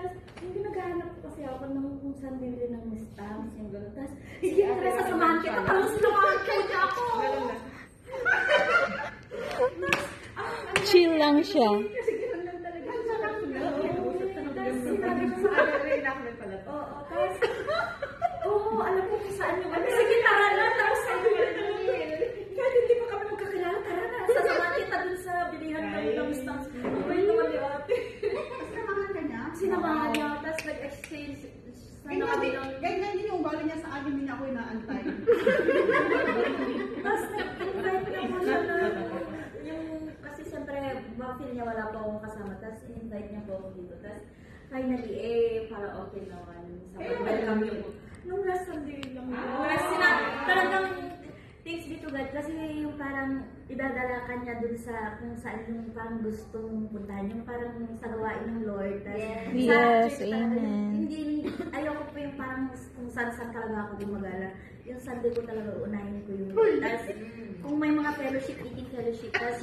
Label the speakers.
Speaker 1: Tapos, hindi naghahanap ko kasi ako nung kung saan bibili ng stamps, yung gano'n. Tapos, sige, tara, sasamahan kita. Tapos, sasamahan niya ako.
Speaker 2: Chill lang siya.
Speaker 1: Kasi gano'n lang talaga. Ang sarap na. Tapos, sinabi ko sa oo, tapos, oo, alam ko kung saan yung ano. Sige, tara na. Tapos, sabi ko, kahit hindi pa kami magkakilala, tara na. Sasamahan kita dun sa bilihan kami ng stamps. Wait naman ni ate.
Speaker 3: Sinamahan ka niya?
Speaker 1: Sinamahan niya, tapos nag-exchange.
Speaker 3: Ganyan din yung ugali niya sa akin, hindi niya ako inaantay.
Speaker 1: Tapos nag-invite na po siya na yung, kasi siyempre, feel niya wala po akong kasama. Tapos in-invite niya po ako dito. Tapos finally, para okay naman. Welcome yung, nung last Sunday lang. Talagang thanks be to God. Kasi yung parang idadala ka niya dun sa kung saan yung parang gusto mong puntahan. Yung parang sa gawain ng Lord.
Speaker 2: Yes, amen.
Speaker 1: Hindi, ayoko po yung parang kung saan talaga ako gumagala. Yung Sunday ko talaga unahin ko yung Lord. Tapos kung may mga fellowship, eating fellowship. Tapos